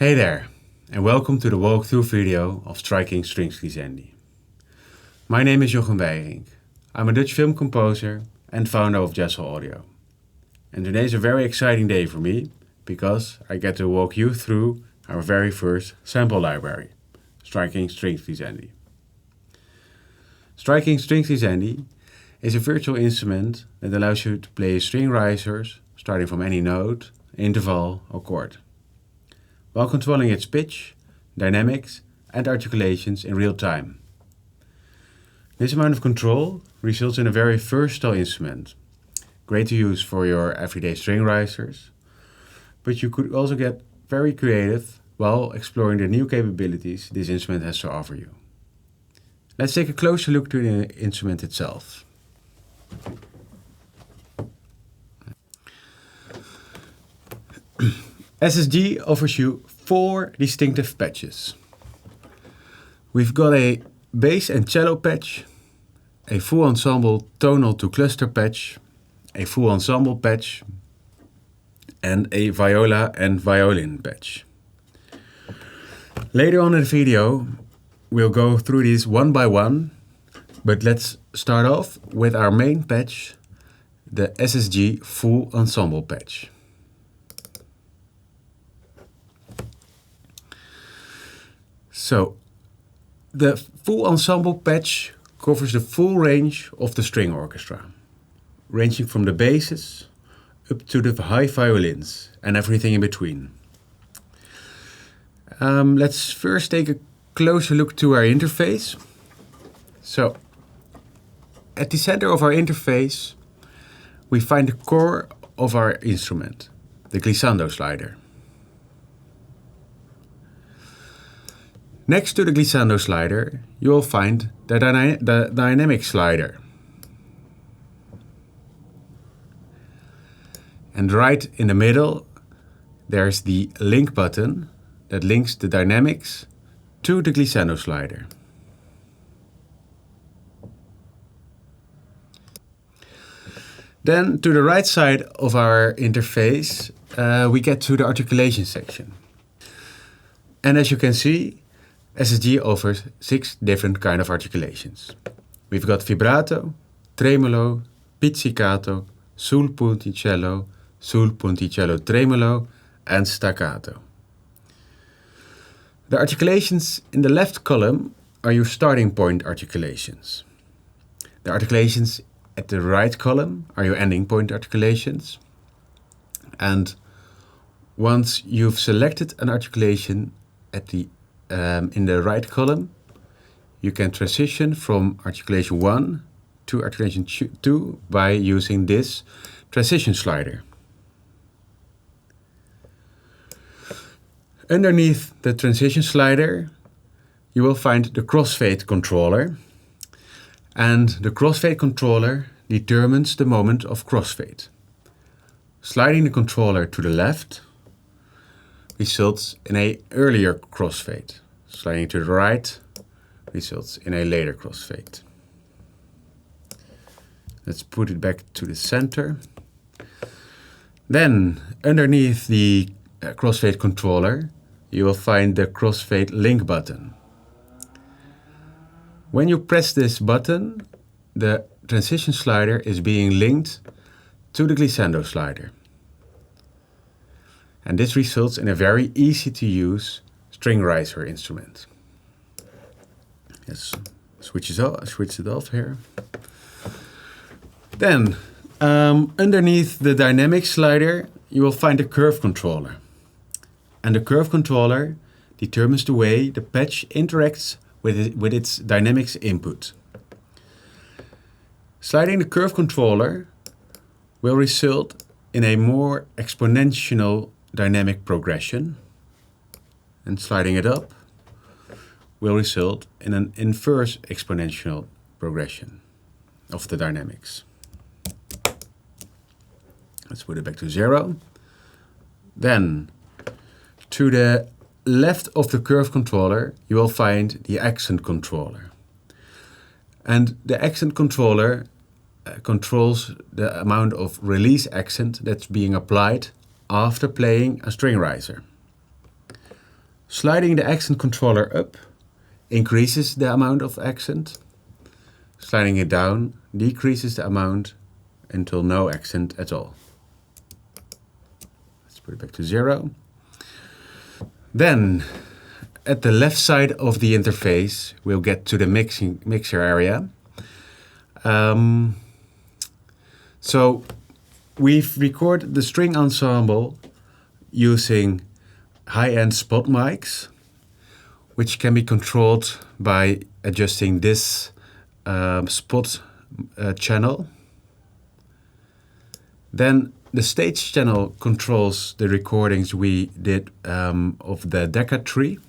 Hey there, and welcome to the walkthrough video of Striking Strings Glissandi. My name is Jochem Weierink. I'm a Dutch film composer and founder of jasl-audio. And today is a very exciting day for me because I get to walk you through our very first sample library, Striking Strings Glissandi. Striking Strings Glissandi is a virtual instrument that allows you to play string risers starting from any note, interval or chord, while controlling its pitch, dynamics and articulations in real time. This amount of control results in a very versatile instrument, great to use for your everyday string risers, but you could also get very creative while exploring the new capabilities this instrument has to offer you. Let's take a closer look to the instrument itself. SSG offers you 4 distinctive patches. We've got a bass and cello patch, a full ensemble tonal to cluster patch, a full ensemble patch, and a viola and violin patch. Later on in the video, we'll go through these one by one, but let's start off with our main patch, the SSG full ensemble patch. So, the full ensemble patch covers the full range of the string orchestra, ranging from the basses up to the high violins and everything in between. Let's first take a closer look to our interface. So, at the center of our interface, we find the core of our instrument, the Glissando slider. Next to the Glissando slider, you will find the dynamic slider. And right in the middle, there's the link button that links the dynamics to the Glissando slider. Then to the right side of our interface, we get to the articulation section. And as you can see, SSG offers 6 different kind of articulations. We've got vibrato, tremolo, pizzicato, sul punticello, sul punticello tremolo, and staccato. The articulations in the left column are your starting point articulations. The articulations at the right column are your ending point articulations. And once you've selected an articulation at the in the right column, you can transition from articulation 1 to articulation 2 by using this transition slider. Underneath the transition slider, you will find the Crossfade Controller. And the Crossfade Controller determines the moment of crossfade. Sliding the controller to the left results in an earlier crossfade. Sliding to the right results in a later crossfade. Let's put it back to the center. Then, underneath the crossfade controller, you will find the crossfade link button. When you press this button, the transition slider is being linked to the Glissando slider. And this results in a very easy to use string riser instrument. Let's switch it off here. Then, underneath the dynamic slider, you will find the curve controller. And the curve controller determines the way the patch interacts with its dynamics input. Sliding the curve controller will result in a more exponential dynamic progression, and sliding it up will result in an inverse exponential progression of the dynamics. Let's put it back to 0. Then, to the left of the curve controller, you will find the accent controller. And the accent controller controls the amount of release accent that's being applied after playing a string riser. Sliding the accent controller up increases the amount of accent. Sliding it down decreases the amount until no accent at all. Let's put it back to 0. Then, at the left side of the interface, we'll get to the mixer area. So we've recorded the string ensemble using high-end spot mics, which can be controlled by adjusting this spot channel. Then the stage channel controls the recordings we did of the Decca tree.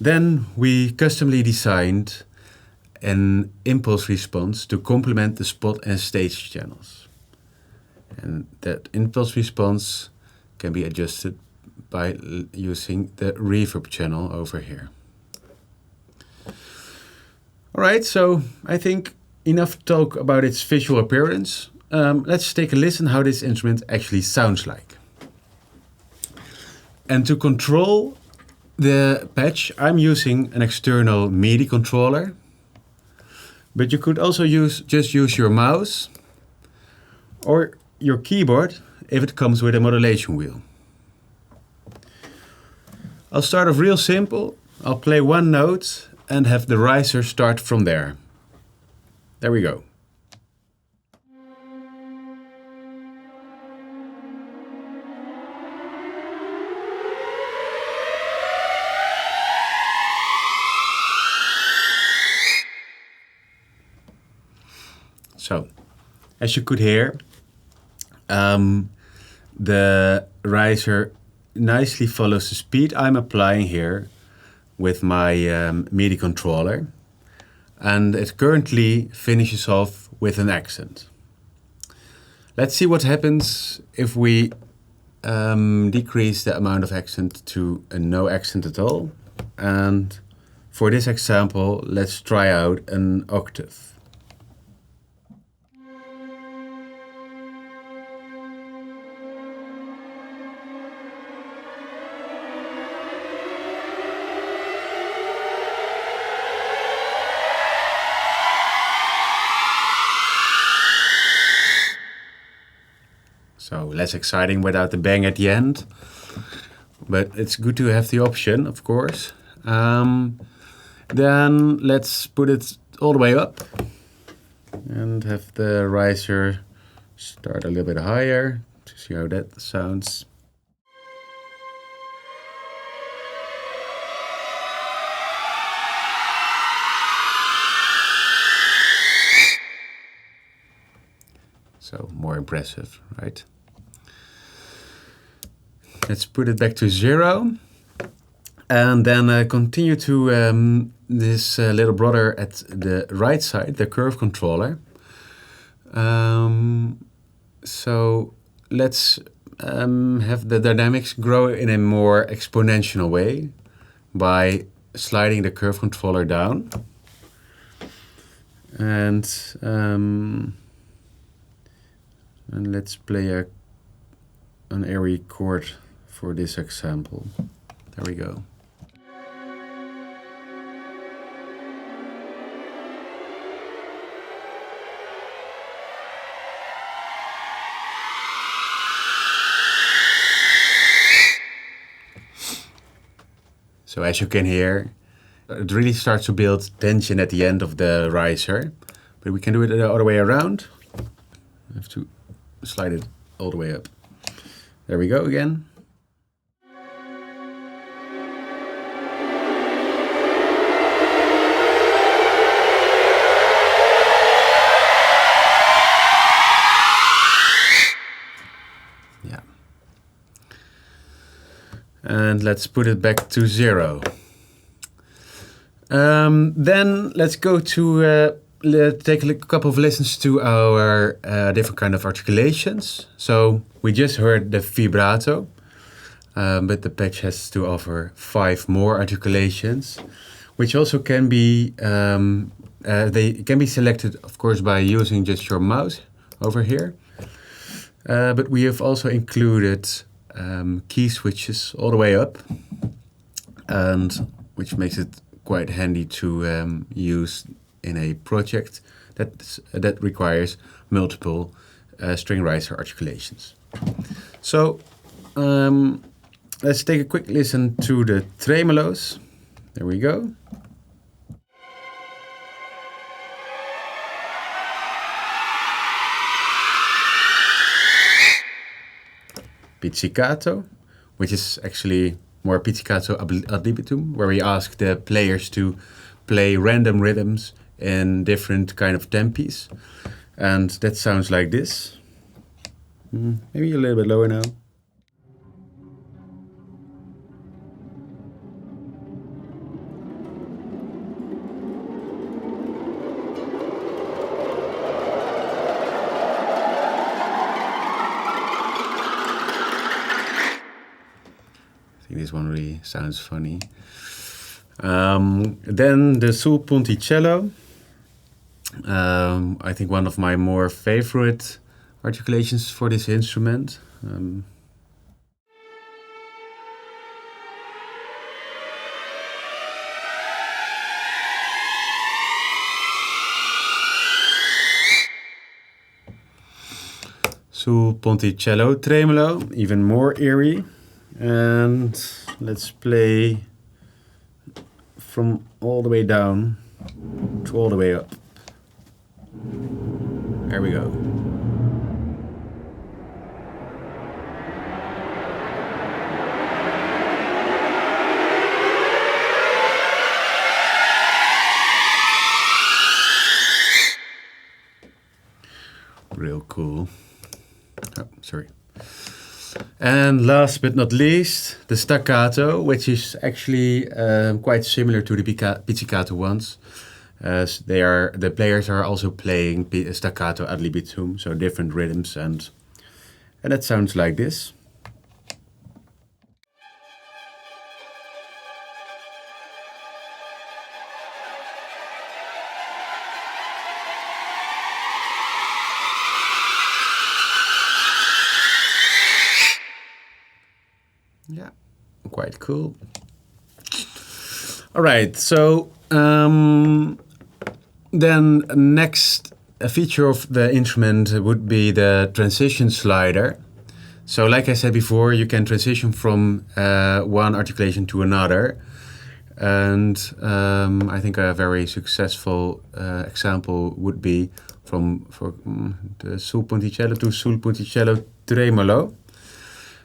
Then we customly designed an impulse response to complement the spot and stage channels. And that impulse response can be adjusted by using the reverb channel over here. All right, so I think enough talk about its visual appearance. Let's take a listen how this instrument actually sounds like. And to control the patch, I'm using an external MIDI controller. But you could also just use your mouse or your keyboard if it comes with a modulation wheel. I'll start off real simple. I'll play one note and have the riser start from there. There we go. So, as you could hear, the riser nicely follows the speed I'm applying here with my MIDI controller, and it currently finishes off with an accent. Let's see what happens if we decrease the amount of accent to no accent at all. And for this example, let's try out an octave. So less exciting without the bang at the end, but it's good to have the option, of course. Then let's put it all the way up and have the riser start a little bit higher to see how that sounds. So more impressive, right? Let's put it back to 0. And then continue to this little brother at the right side, the curve controller. So let's have the dynamics grow in a more exponential way by sliding the curve controller down. And let's play an airy chord for this example. There we go. So as you can hear, it really starts to build tension at the end of the riser, but we can do it the other way around. I have to slide it all the way up. There we go again. Yeah. And let's put it back to 0. Then let's go to take a couple of listens to our different kind of articulations. So we just heard the vibrato, but the patch has to offer 5 more articulations, which also can be they can be selected, of course, by using just your mouse over here. But we have also included key switches all the way up, and which makes it quite handy to use in a project that requires multiple string riser articulations. So let's take a quick listen to the tremolos. There we go. Pizzicato, which is actually more pizzicato ad libitum, where we ask the players to play random rhythms in different kind of tempis. And that sounds like this. Maybe a little bit lower now. I think this one really sounds funny. Then the sul ponticello. I think one of my more favorite articulations for this instrument. Sul ponticello tremolo, even more eerie. And let's play from all the way down to all the way up. There we go. Real cool. Oh, sorry. And last but not least, the staccato, which is actually quite similar to the pizzicato ones, as the players are also playing staccato ad libitum, so different rhythms, and that sounds like this. Yeah, quite cool. All right, so then next feature of the instrument would be the transition slider. So like I said before, you can transition from one articulation to another. And I think a very successful example would be for the sul ponticello to sul ponticello tremolo.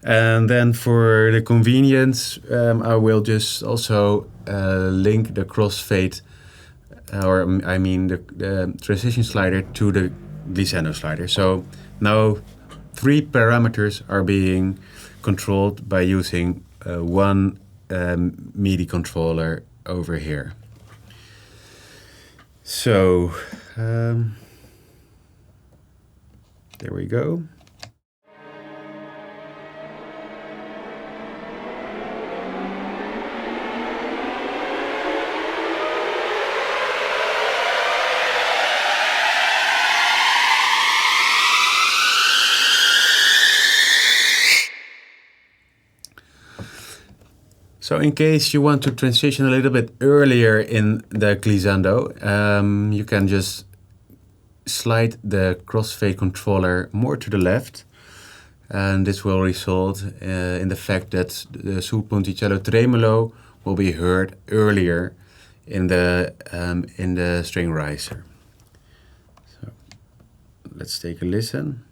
And then for the convenience, I will just also link the crossfade, or I mean the transition slider to the glissando slider. So now 3 parameters are being controlled by using one MIDI controller over here. So there we go. So in case you want to transition a little bit earlier in the glissando, you can just slide the crossfade controller more to the left, and this will result in the fact that the sul ponticello tremolo will be heard earlier in the string riser. So let's take a listen.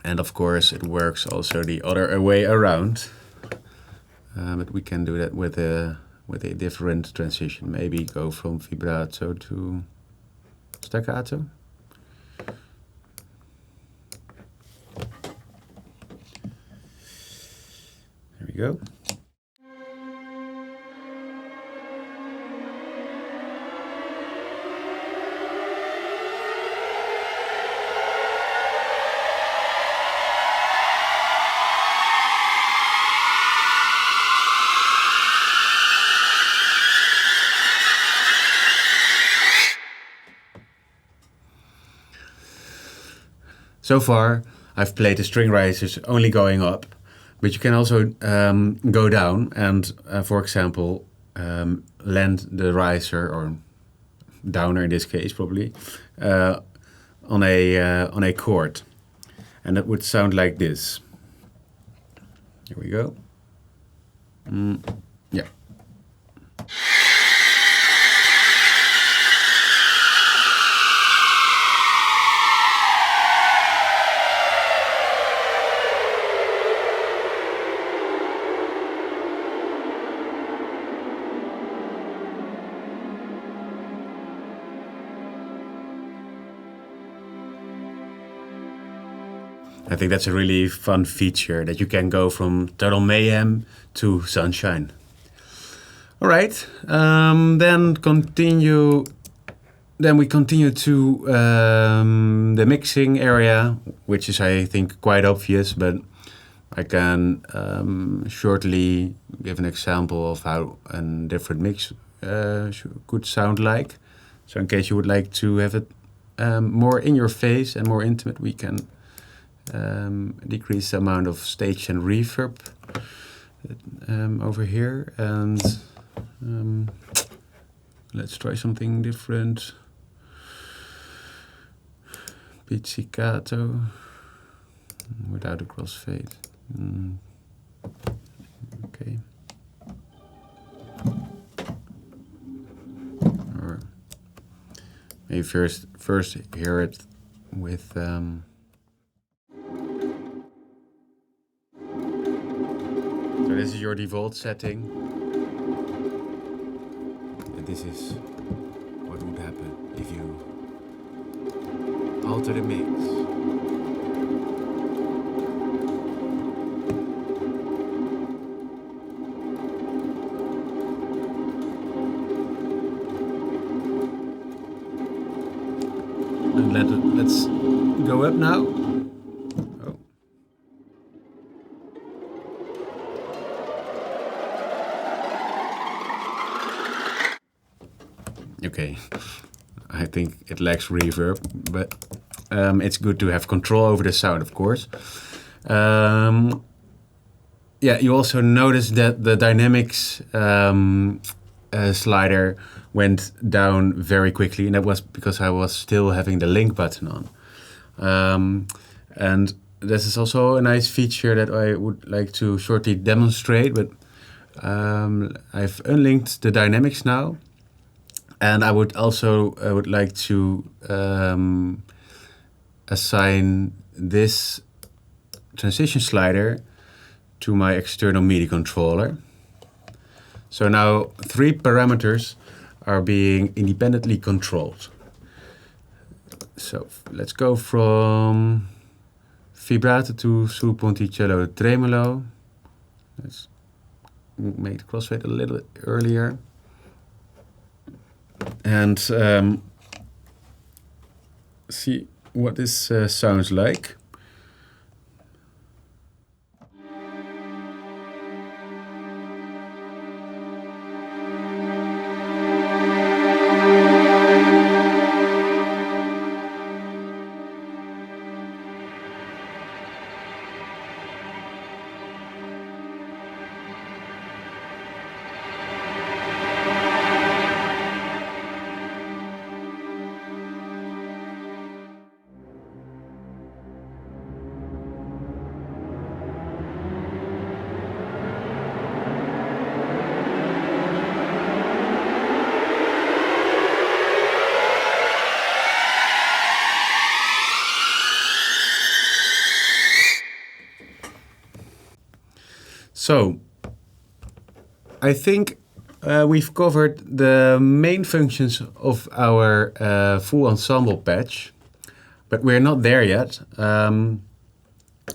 And of course, it works also the other way around. But we can do that with a different transition. Maybe go from vibrato to staccato. There we go. So far, I've played the string risers only going up, but you can also go down and, for example, land the riser, or downer in this case probably, on a chord, and that would sound like this. Here we go. Yeah. I think that's a really fun feature, that you can go from total mayhem to sunshine. All right, then we continue to the mixing area, which is, I think, quite obvious, but I can shortly give an example of how a different mix could sound like. So in case you would like to have it more in your face and more intimate, we can decrease the amount of stage and reverb over here, and let's try something different. Pizzicato without a crossfade. Okay. Or maybe first hear it with so this is your default setting, and this is what would happen if you alter the mix. And let's go up now. Oh. Okay, I think it lacks reverb, but it's good to have control over the sound, of course. Yeah, you also notice that the dynamics slider went down very quickly, and that was because I was still having the link button on. And this is also a nice feature that I would like to shortly demonstrate, but I've unlinked the dynamics now. And I would also would like to assign this transition slider to my external MIDI controller. So now 3 parameters are being independently controlled. So let's go from vibrato to sul ponticello tremolo. Let's make the crossfade a little bit earlier. And see what this sounds like. So, I think we've covered the main functions of our full ensemble patch, but we're not there yet.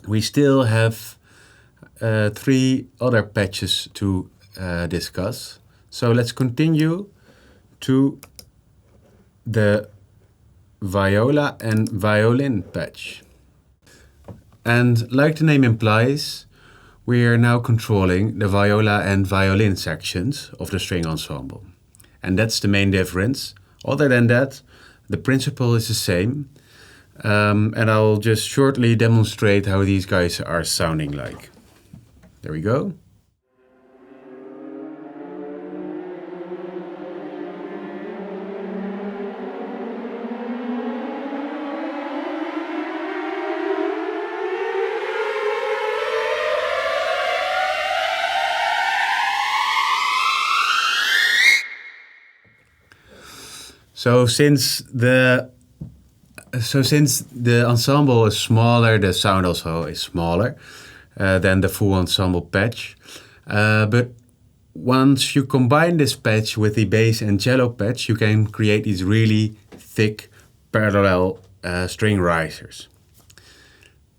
We still have 3 other patches to discuss. So let's continue to the Viola and Violin patch. And like the name implies, we are now controlling the viola and violin sections of the string ensemble. And that's the main difference. Other than that, the principle is the same. And I'll just shortly demonstrate how these guys are sounding like. There we go. So since the ensemble is smaller, the sound also is smaller than the full ensemble patch. But once you combine this patch with the bass and cello patch, you can create these really thick parallel string risers.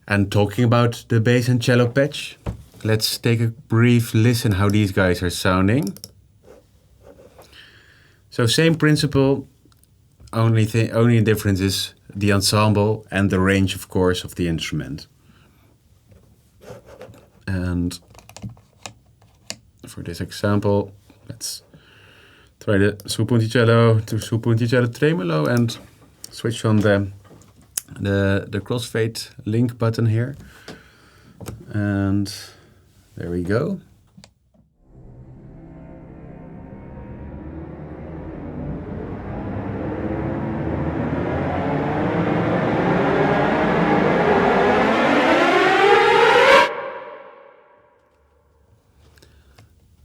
And talking about the bass and cello patch, let's take a brief listen how these guys are sounding. So same principle. Only difference is the ensemble and the range, of course, of the instrument. And for this example, let's try the sul-punticello to sul-punticello tremolo and switch on the crossfade link button here. And there we go.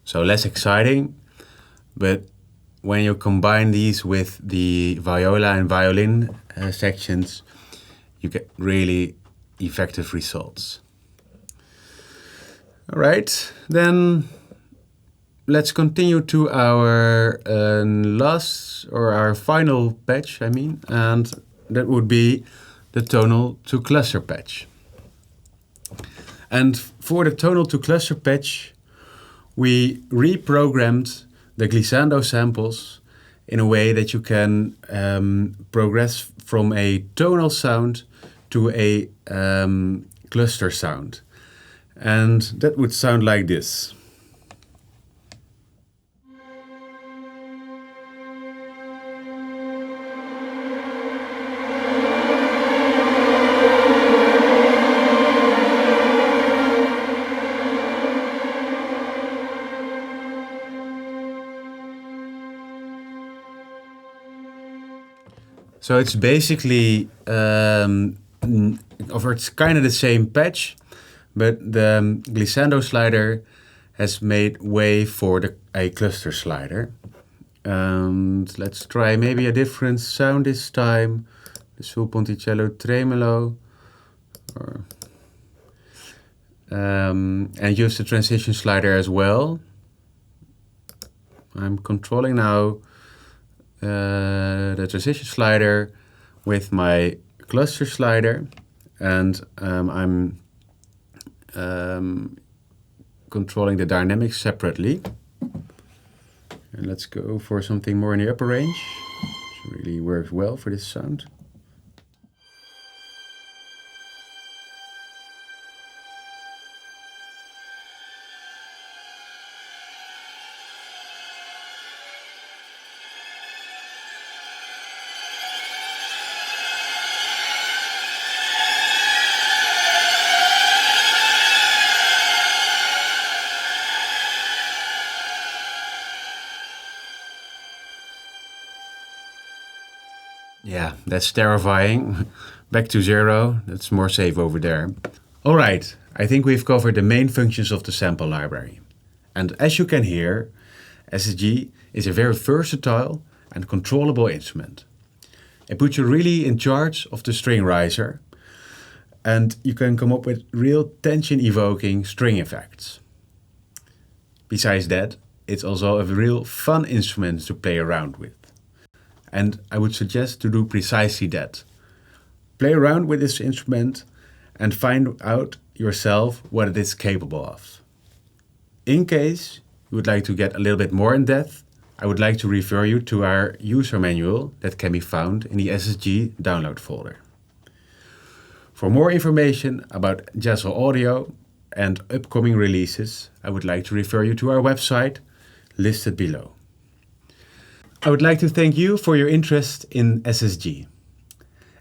So less exciting, but when you combine these with the viola and violin sections, you get really effective results. All right, then let's continue to our our final patch, and that would be the tonal to cluster patch. And for the tonal to cluster patch, we reprogrammed the glissando samples in a way that you can progress from a tonal sound to a cluster sound. And that would sound like this. So it's basically, it's kind of the same patch, but the glissando slider has made way for a cluster slider. And let's try maybe a different sound this time. The sul-ponticello tremolo. And use the transition slider as well. I'm controlling now the transition slider with my cluster slider, and I'm controlling the dynamics separately. And let's go for something more in the upper range, which really works well for this sound. Yeah, that's terrifying. Back to zero, that's more safe over there. All right, I think we've covered the main functions of the sample library. And as you can hear, SSG is a very versatile and controllable instrument. It puts you really in charge of the string riser, and you can come up with real tension-evoking string effects. Besides that, it's also a real fun instrument to play around with. And I would suggest to do precisely that. Play around with this instrument and find out yourself what it is capable of. In case you would like to get a little bit more in depth, I would like to refer you to our user manual that can be found in the SSG download folder. For more information about jasl-audio and upcoming releases, I would like to refer you to our website listed below. I would like to thank you for your interest in SSG,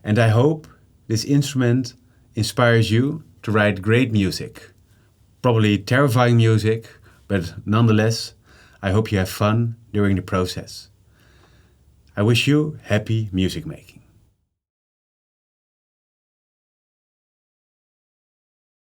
and I hope this instrument inspires you to write great music. Probably terrifying music, but nonetheless, I hope you have fun during the process. I wish you happy music making.